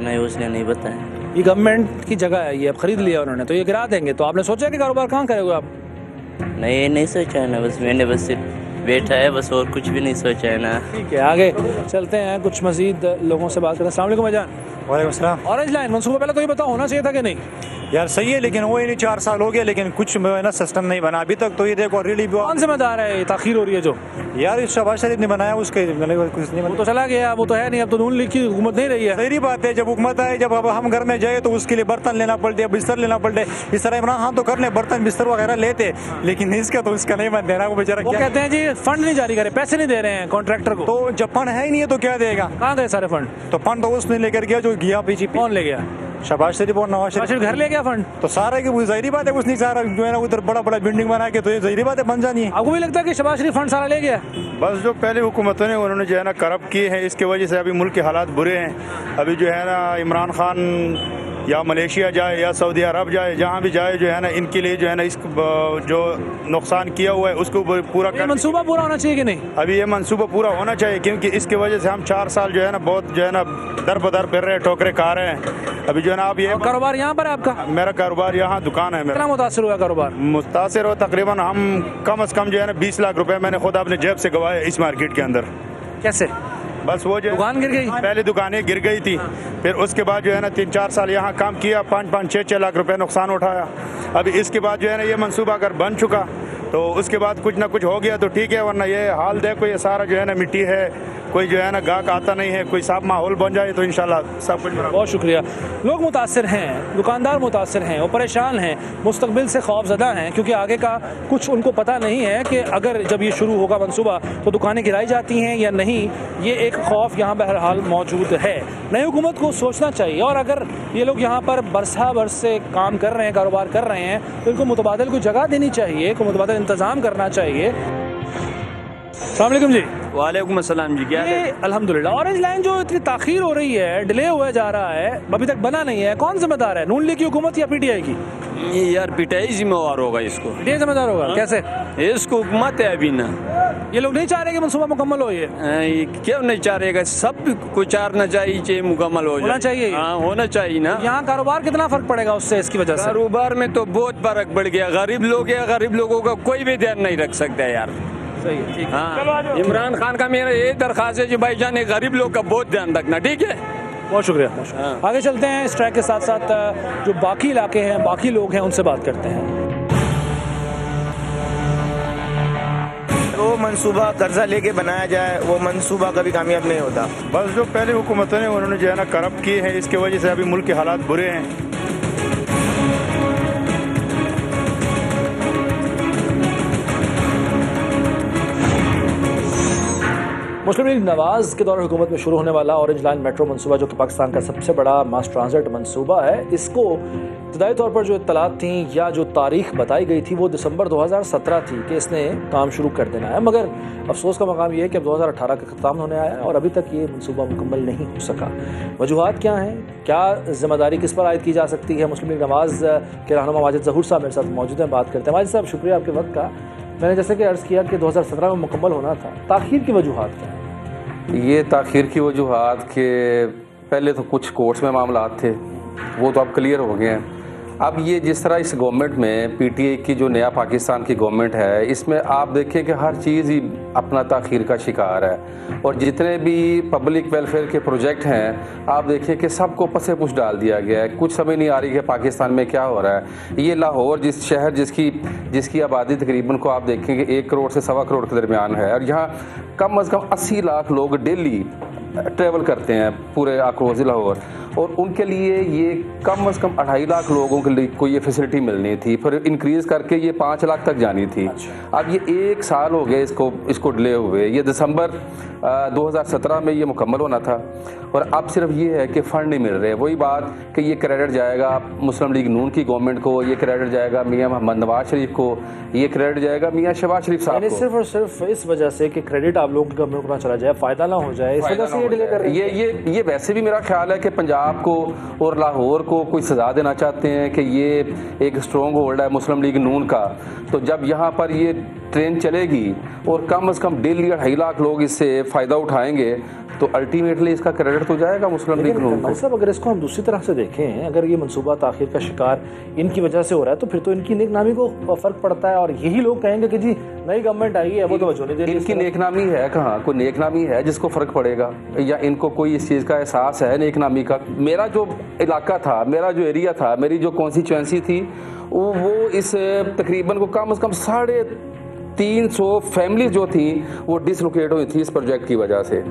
नहीं, उसने नहीं बताया। ये गवर्नमेंट की जगह है, ये अब खरीद लिया उन्होंने, तो ये गिरा देंगे। तो आपने सोचा कि कारोबार कहाँ करोगे आप? नहीं, नहीं सोचा है ना, बस मैंने बस सिर्फ बैठा है, बस और कुछ भी नहीं सोचा है ना। ठीक है, आगे चलते हैं, कुछ मजीद लोगों से बात करते हैं। अस्सलाम वालेकुम भाईजान। वालेकुम सलाम। ऑरेंज लाइन मंसूबा पहले तो ये बताओ होना चाहिए था कि नहीं? यार सही है, लेकिन वो ही नहीं 4 साल हो गया, लेकिन कुछ है ना सिस्टम नहीं बना अभी तक। तो ये देखो रेडी कौन जिम्मेदार है ताखीर हो रही है जो? यार इस शहबाज शरीफ ने बनाया उसके कुछ नहीं, वो तो चला गया, वो तो है नहीं, अब तो नून लीग की हुकूमत नहीं रही है। सही बात है, जब हुकूमत आए, जब अब हम घर में जाए तो उसके लिए बर्तन लेना पड़ते, बिस्तर लेना पड़ते। इस तरह इमरान खान तो कर ले, बर्तन बिस्तर वगैरह लेते, लेकिन इसका तो उसका नहीं बन देना। वो बेचारा वो कहते हैं जी फंड नहीं जारी करे, पैसे नहीं दे रहे हैं कॉन्ट्रैक्टर को। तो जब फंड है ही नहीं है तो क्या देगा? कहाँ गए सारे फंड? तो फंड तो उसने लेकर गया जो गया पीछे। कौन ले गया? शहबाज शरीफ और नवाज शरीफ घर ले गया फंड। तो सारा की जाहिर बात है उसने सारा जो है ना उधर बड़ा बड़ा बिल्डिंग बना के, तो ये जाहिर बात है बन जानी है। आपको भी लगता है कि शहबाज शरीफ फंड सारा ले गया? बस जो पहले हुकूमतों ने उन्होंने जो है ना करप्ट किए हैं, इसकी वजह से अभी मुल्क के हालात बुरे हैं। अभी जो है ना इमरान खान या मलेशिया जाए या सऊदी अरब जाए, जहाँ भी जाए जो है ना इनके लिए जो है ना इस जो नुकसान किया हुआ है उसको पूरा कर। मंसूबा पूरा होना चाहिए कि नहीं? अभी ये मंसूबा पूरा होना चाहिए, क्योंकि इसकी वजह से हम 4 साल जो है ना बहुत जो है ना दर बदर फिर रहे, ठोकरे खा रहे हैं। अभी जो है ना आप ये कारोबार यहाँ पर है आपका? मेरा कारोबार यहाँ दुकान है। कितना मुतासर हुआ कारोबार? मुतासर हो तकरीबन हम कम से कम जो है ना 20 लाख रुपए मैंने खुद अपने जेब से गवाए इस मार्केट के अंदर। कैसे? बस वो जो दुकान गिर गई? पहले दुकानें गिर गई थी, फिर उसके बाद जो है ना 3-4 साल यहाँ काम किया, 5-5, 6-6 लाख रुपए नुकसान उठाया। अभी इसके बाद जो है ना ये मंसूबा अगर बन चुका तो उसके बाद कुछ ना कुछ हो गया तो ठीक है, वरना ये हाल देखो ये सारा जो है ना मिट्टी है, कोई जो है ना गाहक आता नहीं है, कोई साफ माहौल बन जाए तो इंशाल्लाह सब कुछ। बहुत शुक्रिया। लोग मुतासर हैं, दुकानदार मुतासर हैं, वो परेशान हैं, मुस्तकबिल से खौफजदा हैं, क्योंकि आगे का कुछ उनको पता नहीं है कि अगर जब ये शुरू होगा मंसूबा तो दुकानें गिराई जाती हैं या नहीं। ये एक खौफ यहाँ बहरहाल मौजूद है। नई हुकूमत को सोचना चाहिए, और अगर ये लोग यहाँ पर बरसा बरस से काम कर रहे हैं, कारोबार कर रहे हैं, तो इनको मुतबादल को जगह देनी चाहिए, को मुतबादल इंतज़ाम करना चाहिए। अस्सलाम वालेकुम जी। वालेकुम अस्सलाम जी, क्या है? अल्हम्दुलिल्लाह। ऑरेंज लाइन जो इतनी ताखीर हो रही है, डिले हुआ जा रहा है, अभी तक बना नहीं है, कौन जिम्मेदार है? नून लीग की हुकूमत या पीटीआई की? यार पीटीआई जिम्मेवार होगा इसको। पीटीआई जिम्मेदार होगा? कैसे? इसको हुकूमत है अभी ना, ये लोग नहीं चाह रहे कि मंसूबा मुकम्मल हो। ये क्यों नहीं चाह रहे? सब को चाहना चाहिए मुकम्मल हो होना चाहिए। हाँ होना चाहिए ना। यहाँ कारोबार कितना फर्क पड़ेगा उससे, इसकी वजह से? कारोबार में तो बहुत फर्क पड़ गया। गरीब लोग है, गरीब लोगों का कोई भी ध्यान नहीं रख सकता यार। सही है, ठीक है। हाँ, इमरान खान का मेरा ये दरख्वास्त है जी भाईजान, गरीब लोग का बहुत ध्यान रखना, ठीक है? बहुत शुक्रिया। आगे चलते हैं, इस ट्रैक के साथ साथ जो बाकी इलाके हैं, बाकी लोग हैं, उनसे बात करते हैं। वो मंसूबा कर्जा लेके बनाया जाए, वो मंसूबा कभी कामयाब नहीं होता। बस जो पहले हुकूमतों ने उन्होंने जो है ना करप्ट किए हैं, इसकी वजह से अभी मुल्क के हालात बुरे हैं। मुस्लिम लीग नवाज के दौर हुकूमत में शुरू होने वाला ऑरेंज लाइन मेट्रो मंसूबा, जो कि पाकिस्तान का सबसे बड़ा मास ट्रांजिट मंसूबा है, इसको इब्तदाई तौर पर जो इत्तलात थी या जो तारीख बताई गई थी वो दिसंबर 2017 थी कि इसने काम शुरू कर देना है। मगर अफसोस का मकाम यह है कि अब 2018 का ख़त्म होने आया है और अभी तक ये मंसूबा मुकम्मल नहीं हो सका। वजूहात क्या हैं, क्या जिम्मेदारी किस पर आयद की जा सकती है? मुस्लिम लीग नवाज के रहनुमा माजिद ज़हूर साहब मेरे साथ मौजूद हैं, बात करते हैं। माजिद साहब, शुक्रिया आपके वक्त का। मैंने जैसे कि अर्ज़ किया कि 2017 में मुकम्मल होना था, ताख़ीर की वजूहात क्या है? ये ताख़ीर की वजूहात के पहले तो कुछ कोर्ट्स में मामला थे, वो तो अब क्लियर हो गए हैं। अब ये जिस तरह इस गवर्नमेंट में पीटीआई की जो नया पाकिस्तान की गवर्नमेंट है, इसमें आप देखें कि हर चीज़ ही अपना ताख़ीर का शिकार है, और जितने भी पब्लिक वेलफेयर के प्रोजेक्ट हैं आप देखें कि सबको पसे पुश डाल दिया गया है। कुछ समझ नहीं आ रही कि पाकिस्तान में क्या हो रहा है। ये लाहौर जिस शहर जिसकी आबादी तकरीबन को आप देखें कि 1 करोड़ से 1.25 करोड़ के दरमियान है, और यहाँ कम से कम 80 लाख लोग डेली ट्रेवल करते हैं पूरे अक्रॉस लाहौर, और उनके लिए ये कम से कम 2.5 लाख लोगों के लिए कोई ये फैसिलिटी मिलनी थी, फिर इंक्रीज़ करके ये 5 लाख तक जानी थी। अब ये 1 साल हो गया इसको डिले हुए। ये दिसंबर 2017 में ये मुकम्मल होना था, और अब सिर्फ ये है कि फ़ंड नहीं मिल रहे। वही बात कि ये क्रेडिट जाएगा मुस्लिम लीग नून की गवर्नमेंट को, ये क्रेडिट जाएगा मियाँ मोहम्मद नवाज शरीफ को, ये क्रेडिट जाएगा मियाँ शहबाज शरीफ साहब को। सिर्फ और सिर्फ इस वजह से कि क्रेडिट आप लोगों की गवर्नमेंट को ना चला जाए, फ़ायदा ना हो जाए, इस वजह से ये डिले कर रहे हैं। ये वैसे भी मेरा ख्याल है कि पंजाब को और लाहौर को कोई सज़ा देना चाहते हैं कि ये एक स्ट्रॉन्ग होल्ड है मुस्लिम लीग नून का। तो जब यहाँ पर ये ट्रेन चलेगी और कम से कम डेली 2.5 लाख लोग इससे फ़ायदा उठाएंगे, तो अल्टीमेटली इसका क्रेडिट तो जाएगा मुस्लिम लीग नून को। साहब, अगर इसको हम दूसरी तरह से देखें, अगर ये मंसूबा ताख़ीर का शिकार इनकी वजह से हो रहा है, तो फिर तो इनकी नेक नामी को फ़र्क पड़ता है, और यही लोग कहेंगे कि जी नई गवर्नमेंट आई है वो तो वजह नहीं दे रही। इनकी नेकनामी है कहाँ? कोई नेकनामी है जिसको फ़र्क पड़ेगा, या इनको कोई इस चीज़ का एहसास है नेकनामी का? मेरा जो इलाका था, मेरा जो एरिया था, मेरी जो कॉन्स्टिट्यूएंसी थी, वो इस तकरीबन को कम से कम 350 फैमिली जो थी वो डिसलोकेट हुई थी इस प्रोजेक्ट की वजह से।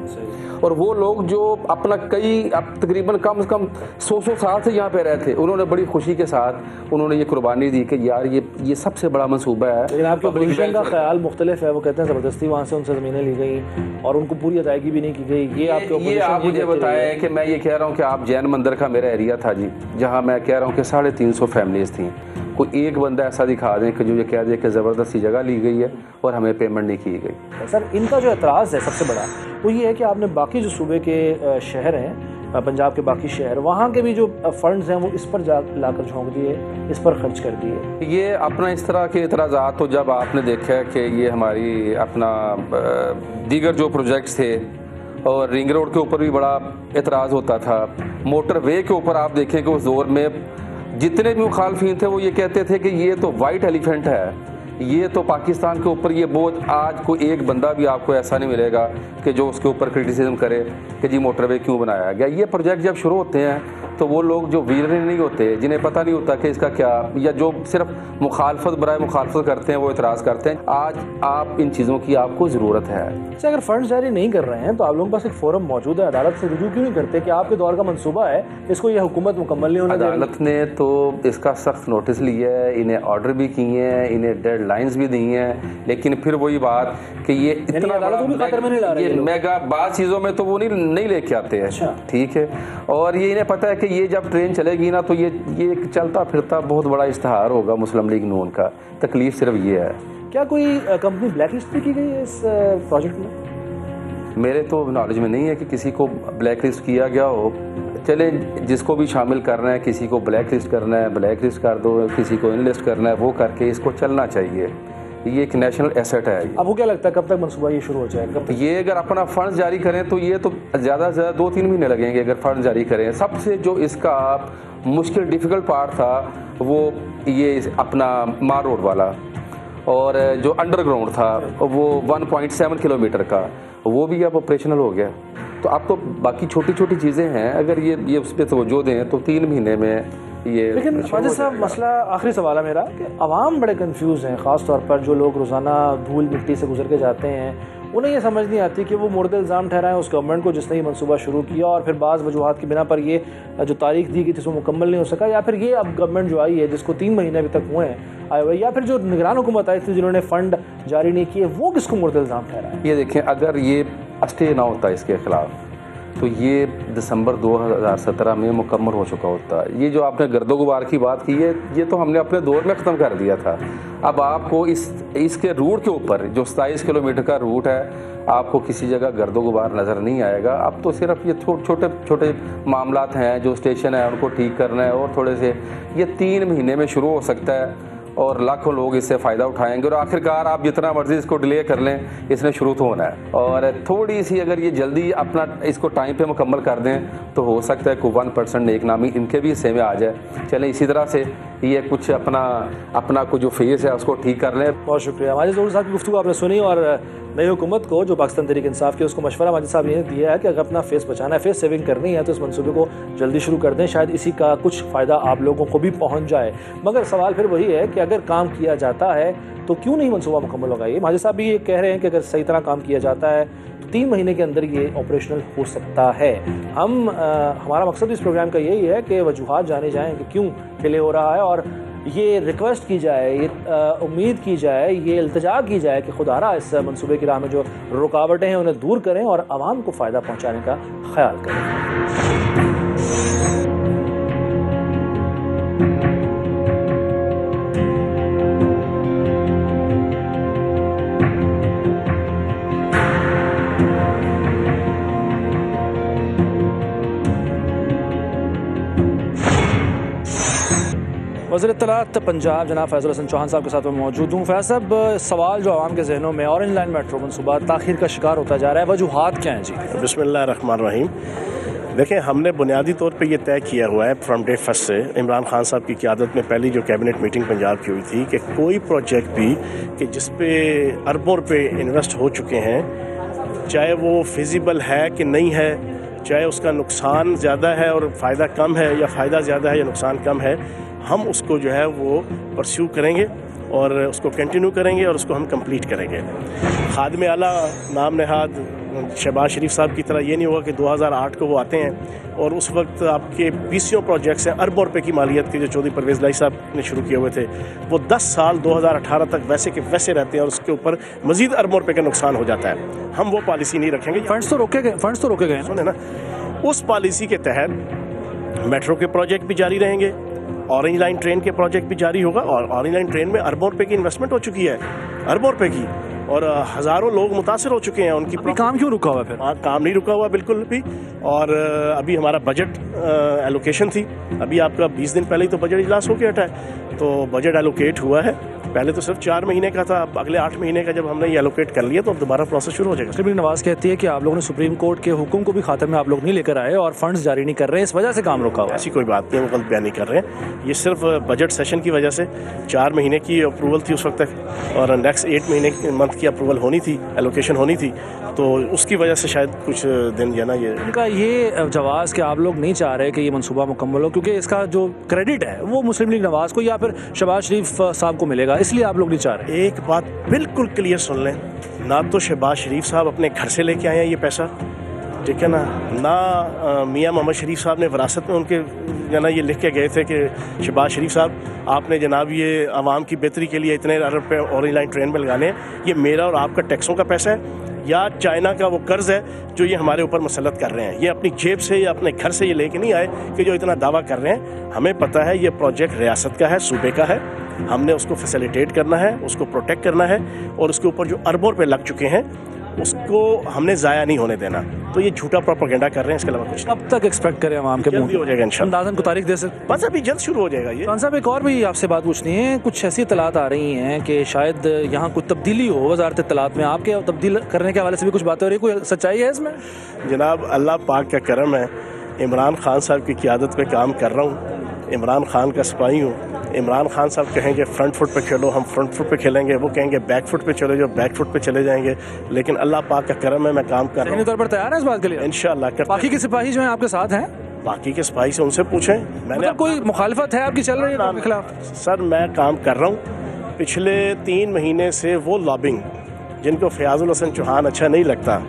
और वो लोग जो अपना तकरीबन कम से कम 100 साल से यहाँ पे रहे थे, उन्होंने बड़ी खुशी के साथ उन्होंने ये कुर्बानी दी कि यार ये सबसे बड़ा मंसूबा है। लेकिन आपके अपोजिशन का ख्याल मुख्तलिफ है, वो कहते हैं ज़बरदस्ती वहाँ से उनसे ज़मीनें ली गई और उनको पूरी अदायगी भी नहीं की गई। ये आप मुझे बताएं कि मैं ये कह रहा हूँ कि आप जैन मंदिर का मेरा एरिया था जी, जहाँ मैं कह रहा हूँ कि 350 फैमिलीज थी। कोई एक बंदा ऐसा दिखा दें कि जो ये कह दे कि ज़बरदस्ती जगह ली गई है और हमें पेमेंट नहीं की गई। सर, इनका जो एतराज़ है सबसे बड़ा वो ये है कि आपने बाकी जो सूबे के शहर हैं, पंजाब के बाकी शहर, वहाँ के भी जो फंड्स हैं वो इस पर लाकर झोंक दिए, इस पर खर्च कर दिए। ये अपना इस तरह के एतराज़ात तो जब आपने देखा है कि ये हमारी अपना दीगर जो प्रोजेक्ट्स थे, और रिंग रोड के ऊपर भी बड़ा एतराज़ होता था, मोटर वे के ऊपर आप देखें कि उस दौर में जितने भी मुखालफिन थे वो ये कहते थे कि ये तो वाइट एलिफेंट है, ये तो पाकिस्तान के ऊपर ये बोझ। आज कोई एक बंदा भी आपको ऐसा नहीं मिलेगा कि जो उसके ऊपर क्रिटिसिज्म करे कि जी मोटरवे क्यों बनाया गया। ये प्रोजेक्ट जब शुरू होते हैं तो वो लोग जो वीर नहीं होते, जिन्हें पता नहीं होता कि इसका क्या, या जो सिर्फ मुखालफत बराए मुखालफत करते हैं, वो इतराज़ करते हैं। आज आप इन चीज़ों की आपको ज़रूरत है। अच्छा, अगर फंड जारी नहीं कर रहे हैं तो आप लोगों के पास एक फोरम मौजूद है, अदालत से रुजू क्यों नहीं करते कि आपके दौर का मंसूबा है, इसको ये हुकूमत मुकम्मल नहीं होना चाहिए? अदालत ने तो इसका सख्त नोटिस लिया है, इन्हें ऑर्डर भी किए हैं, इन्हें डेडलाइंस भी दी हैं, लेकिन फिर वही बात कि ये इतना मेगा बाद चीज़ों में तो वो नहीं लेके आते हैं। ठीक है, और ये इन्हें पता है कि ये जब ट्रेन चलेगी ना तो ये एक चलता फिरता बहुत बड़ा इश्तहार होगा मुस्लिम लीग नून का। तकलीफ सिर्फ ये है। क्या कोई कंपनी ब्लैक लिस्ट भी की गई है इस प्रोजेक्ट में? मेरे तो नॉलेज में नहीं है कि किसी को ब्लैक लिस्ट किया गया हो। चले, जिसको भी शामिल करना है, किसी को ब्लैक लिस्ट करना है ब्लैक लिस्ट कर दो, किसी को इन लिस्ट करना है वो करके इसको चलना चाहिए। ये एक नेशनल एसेट है। अब वो क्या लगता है कब तक मंसूबा ये शुरू हो जाएगा? ये अगर अपना फंड जारी करें तो ये तो ज़्यादा से ज़्यादा 2-3 महीने लगेंगे अगर फंड जारी करें। सबसे जो इसका मुश्किल डिफ़िकल्ट पार्ट था वो ये अपना मार रोड वाला, और जो अंडरग्राउंड था वो 1.7 किलोमीटर का, वो भी अब ऑपरेशनल हो गया। तो अब तो बाकी छोटी छोटी चीज़ें हैं, अगर ये उस पर तवज्जो दें तो 3 महीने में ये। लेकिन ख्वाजा साहब, मसला आखिरी सवाल है मेरा कि अवाम बड़े कंफ्यूज हैं, ख़ास तौर पर जो लोग रोज़ाना धूल मिट्टी से गुजर के जाते हैं, उन्हें ये समझ नहीं आती कि वो मुर्द इल्ज़ाम ठहराएं उस गवर्नमेंट को जिसने ये मनसूबा शुरू किया और फिर बाज़ वजूहात की बिना पर ये जो तारीख दी गई थी वो मुकम्मल नहीं हो सका, या फिर ये अब गवर्नमेंट जो आई है जिसको 3 महीने अभी तक हुए हैं आए हुए, या फिर जो निगरान हुकूमत आई थी जिन्होंने फ़ंड जारी नहीं किए, वो किसको मुर्द इल्ज़ाम ठहराएं? ये देखें, अगर ये स्टे ना होता इसके ख़िलाफ़ तो ये दिसंबर 2017 में मुकम्मल हो चुका होता। ये जो आपने गर्दो गुबार की बात की है, ये तो हमने अपने दौर में ख़त्म कर दिया था। अब आपको इसके रूट के ऊपर जो 27 किलोमीटर का रूट है, आपको किसी जगह गर्दो गुबार नज़र नहीं आएगा। अब तो सिर्फ ये छोटे छोटे मामलात हैं, जो स्टेशन है उनको ठीक करना है, और थोड़े से ये 3 महीने में शुरू हो सकता है और लाखों लोग इससे फ़ायदा उठाएंगे। और आखिरकार आप जितना मर्जी इसको डिले कर लें, इसने शुरू तो होना है। और थोड़ी सी अगर ये जल्दी अपना इसको टाइम पे मुकम्मल कर दें तो हो सकता है कि 1% नेकनामी इनके भी हिस्से में आ जाए। चलें, इसी तरह से ये कुछ अपना कुछ जो फेस है उसको ठीक कर लें। बहुत शुक्रिया माजिद ज़हूर साहब की गुफ्तगू आपने सुनी, और नई हुकूमत को जो पाकिस्तान तहरीक इंसाफ की उसको मशवरा माजिद साहब ने दिया है कि अगर अपना फेस बचाना है, फेस सेविंग करनी है तो इस मनसूबे को जल्दी शुरू कर दें, शायद इसी का कुछ फ़ायदा आप लोगों को भी पहुँच जाए। मगर सवाल फिर वही है कि अगर काम किया जाता है तो क्यों नहीं मनसूबा मुकम्मल होगा? ये माजिद साहब भी ये कह रहे हैं कि अगर सही तरह काम किया जाता है तो 3 महीने के अंदर ये ऑपरेशनल हो सकता है। हमारा मकसद इस प्रोग्राम का यही है कि वजूहात जाने जाएँ कि क्यों डिले हो रहा है, और ये रिक्वेस्ट की जाए, ये उम्मीद की जाए, ये इल्तिजा की जाए कि खुदारा इस मनसूबे की राह में जो रुकावटें हैं उन्हें दूर करें और आवाम को फ़ायदा पहुँचाने का ख्याल करें। वज़ीर इत्तलात पंजाब जनाब फैज़ल हसन चौहान साहब के साथ मैं मौजूद हूँ। फैज़ल साहब, सवाल जो आवाम के जहनों में ऑरेंज लाइन मेट्रो मनसूबा ताख़ीर का शिकार होता जा रहा है, वजूहात क्या हैं जी? बिस्मिल्लाहिर्रहमानिर्रहीम। देखें, हमने बुनियादी तौर पे ये तय किया हुआ है फ्रॉम डे फर्स्ट से, इमरान खान साहब की क़यादत में पहली जो कैबिनेट मीटिंग पंजाब की हुई थी, कि कोई प्रोजेक्ट भी कि जिस पे अरबों रुपए इन्वेस्ट हो चुके हैं, चाहे वो फिजिबल है कि नहीं है, चाहे उसका नुकसान ज़्यादा है और फ़ायदा कम है, या फ़ायदा ज़्यादा है या नुकसान कम है, हम उसको जो है वो परस्यू करेंगे और उसको कंटिन्यू करेंगे और उसको हम कंप्लीट करेंगे। खादिम आला नाम नहाद शहबाज शरीफ साहब की तरह ये नहीं होगा कि 2008 को वो आते हैं और उस वक्त आपके 20 प्रोजेक्ट्स हैं अरबों रुपए की मालियत के जो चौधरी परवेज़ लाई साहब ने शुरू किए हुए थे, वो 10 साल 2018 तक वैसे के वैसे रहते हैं और उसके ऊपर मजीद अरबों रुपए का नुकसान हो जाता है। हम वो पॉलिसी नहीं रखेंगे। फंड्स तो रोके गए सुने ना, उस पॉलिसी के तहत मेट्रो के प्रोजेक्ट भी जारी रहेंगे, ऑरेंज लाइन ट्रेन के प्रोजेक्ट भी जारी होगा, और ऑरेंज लाइन ट्रेन में अरबों रुपए की इन्वेस्टमेंट हो चुकी है, अरबों रुपए की, और हज़ारों लोग मुतासर हो चुके हैं। उनकी काम क्यों रुका हुआ? फिर काम नहीं रुका हुआ बिल्कुल भी। और अभी हमारा बजट एलोकेशन थी, अभी आपका 20 दिन पहले ही तो बजट इजलास होकर हटा है, तो बजट एलोकेट हुआ है। पहले तो सिर्फ 4 महीने का था, अब अगले 8 महीने का जब हमने ये एलोकेट कर लिया तो अब दोबारा प्रोसेस शुरू हो जाएगा। मुस्लिम लीग नवाज कहती है कि आप लोगों ने सुप्रीम कोर्ट के हुक्म को भी खाते में आप लोग नहीं लेकर आए और फंड्स जारी नहीं कर रहे हैं, इस वजह से काम रुका हुआ। ऐसी कोई बात नहीं, वो गलत बयान नहीं कर रहे हैं। ये सिर्फ बजट सेशन की वजह से 4 महीने की अप्रूवल थी उस वक्त तक, और नेक्स्ट 8 महीने मंथ की अप्रूवल होनी थी, एलोकेशन होनी थी, तो उसकी वजह से शायद कुछ दिन या ना ये इनका ये जवाब कि आप लोग नहीं चाह रहे कि ये मनसूबा मुकम्मल हो, क्योंकि इसका जो क्रेडिट है वो मुस्लिम लीग नवाज को या फिर शहबाज शरीफ साहब को मिलेगा, इसलिए आप लोग नहीं चाह रहे। एक बात बिल्कुल क्लियर सुन लें, ना तो शहबाज शरीफ साहब अपने घर से लेके आए हैं ये पैसा, ठीक है ना मियाँ मोहम्मद शरीफ साहब ने विरासत में उनके ना ये लिख के गए थे कि शहबाज शरीफ साहब आपने जनाब ये आवाम की बेहतरी के लिए इतने अरब पे ऑरेंज लाइन ट्रेन में लगाने, ये मेरा और आपका टैक्सों का पैसा है या चाइना का वो कर्ज है जो ये हमारे ऊपर मुसल्लत कर रहे हैं। ये अपनी जेब से या अपने घर से ये लेके नहीं आए कि जो इतना दावा कर रहे हैं। हमें पता है ये प्रोजेक्ट रियासत का है, सूबे का है, हमने उसको फैसिलिटेट करना है, उसको प्रोटेक्ट करना है, और उसके ऊपर जो अरबों रुपए लग चुके हैं उसको हमने ज़ाया नहीं होने देना। तो ये झूठा प्रोपेगेंडा कर रहे हैं, इसके अलावा कुछ कब तक एक्सपेक्ट करें आवाम के जल्दी हो जाएगा इंशाल्लाह। अंदाज़न को तारीख दे सकते? बस अभी जल्द शुरू हो जाएगा ये। खान साहब, एक और भी आपसे बात पूछनी है। कुछ ऐसी इत्तलात आ रही हैं कि शायद यहाँ कुछ तब्दीली हो वज़ारत इत्तलात में, आपके तब्दील करने के हवाले से भी कुछ बातें हो रही, कोई सच्चाई है इसमें? जनाब अल्लाह पाक का करम है, इमरान खान साहब की क़यादत में काम कर रहा हूँ, इमरान खान का सिपाही हूँ। इमरान खान साहब कहेंगे फ्रंट फुट पे खेलो, हम फ्रंट फुट पे खेलेंगे, वो कहेंगे बैक फुट पे चले जाओ, बैक फुट पे चले जाएंगे। लेकिन अल्लाह पाक का करम है, मैं काम कर रहा हूँ। तौर पर तैयार है इस बात के लिए? इंशाअल्लाह। बाकी के सिपाही जो हैं आपके साथ हैं? बाकी के सिपाही से उनसे पूछें। मैंने कोई मुखालफत है आपकी चल रही है आपके खिलाफ? सर मैं काम कर रहा हूँ। पिछले 3 महीने से वो लॉबिंग जिनको फयाजुल हसन चौहान अच्छा नहीं लगता,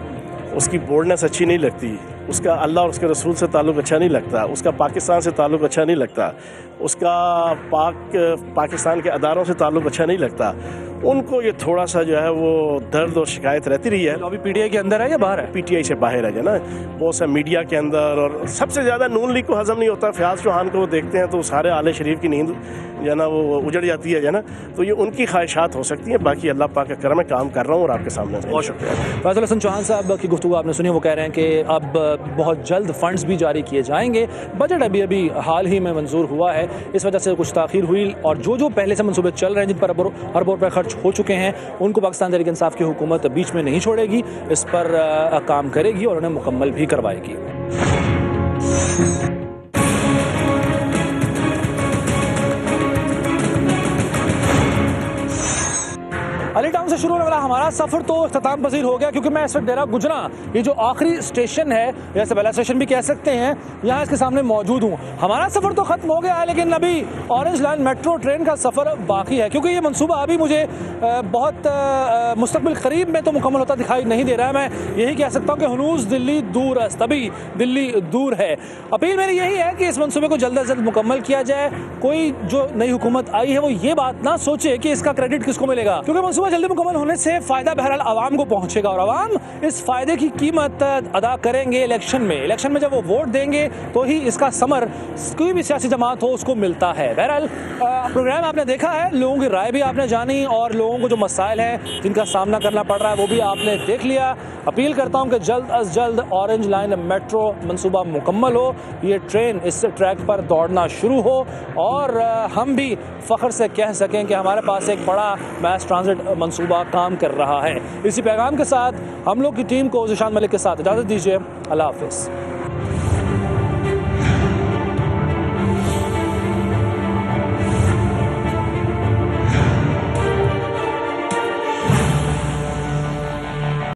उसकी बोल्डनेस अच्छी नहीं लगती, उसका अल्लाह और उसके रसूल से ताल्लुक़ अच्छा नहीं लगता, उसका पाकिस्तान से ताल्लुक़ अच्छा नहीं लगता, उसका पाकिस्तान के अदारों से ताल्लुक़ अच्छा नहीं लगता, उनको ये थोड़ा सा जो है वो दर्द और शिकायत रहती रही है। अभी पीटीआई के अंदर है या बाहर है? पीटीआई से बाहर है ना, बहुत सा मीडिया के अंदर, और सबसे ज़्यादा नून लीग को हजम नहीं होता। फयाज चौहान को वो देखते हैं तो सारे आले शरीफ की नींद जो ना वो उजड़ जाती है ना, तो ये उनकी ख्वाहिशात हो सकती हैं। बाकी अल्लाह पाक का करम है, काम कर रहा हूँ और आपके सामने। बहुत शुक्रिया। फयाजुल हसन चौहान साहब की गुफ्तगू आपने सुनी, वो कह रहे हैं कि अब बहुत जल्द फंड्स भी जारी किए जाएंगे। बजट अभी हाल ही में मंजूर हुआ है, इस वजह से कुछ ताख़ीर हुई, और जो पहले से मनसूबे चल रहे हैं जिन पर अरबों रुपए खर्च हो चुके हैं, उनको पाकिस्तान तहरीक इंसाफ की हुकूमत बीच में नहीं छोड़ेगी, इस पर काम करेगी और उन्हें मुकम्मल भी करवाएगी। अली टाउन से शुरू होने वाला हमारा सफर तो इख्तिताम पसीर हो गया, क्योंकि मैं इस वक्त डेरा गुजना, ये जो आखिरी स्टेशन है, जैसे पहला स्टेशन भी कह सकते हैं, यहाँ इसके सामने मौजूद हूँ। हमारा सफर तो खत्म हो गया है, लेकिन अभी ऑरेंज लाइन मेट्रो ट्रेन का सफर बाकी है, क्योंकि ये मंसूबा अभी मुझे बहुत मुस्तकबिल करीब में तो मुकम्मल होता दिखाई नहीं दे रहा है। मैं यही कह सकता हूँ कि हनूज दिल्ली दूर अस्त, अभी दिल्ली दूर है। अपील मेरी यही है कि इस मंसूबे को जल्द अज जल्द मुकम्मल किया जाए। कोई जो नई हुकूमत आई है वो ये बात ना सोचे कि इसका क्रेडिट किसको मिलेगा, क्योंकि मंसूबा जल्दी मुकम्मल होने से फायदा बहरहाल आवाम को पहुंचेगा, और आवाम इस फायदे की कीमत अदा करेंगे इलेक्शन में। इलेक्शन में जब वो वोट देंगे तो ही इसका समर कोई भी सियासी जमात हो उसको मिलता है। बहरहाल प्रोग्राम आपने देखा है, लोगों की राय भी आपने जानी, और लोगों को जो मसाइल हैं जिनका सामना करना पड़ रहा है वो भी आपने देख लिया। अपील करता हूं कि जल्द अज जल्द ऑरेंज लाइन मेट्रो मंसूबा मुकम्मल हो, ये ट्रेन इस ट्रैक पर दौड़ना शुरू हो, और हम भी फ़ख्र से कह सकें कि हमारे पास एक बड़ा मैस ट्रांजिट मंसूबा काम कर रहा है। इसी पैगाम के साथ हम लोग की टीम को ज़िशान मलिक के साथ इजाज़त दीजिए। अल्लाह हाफ़िज़।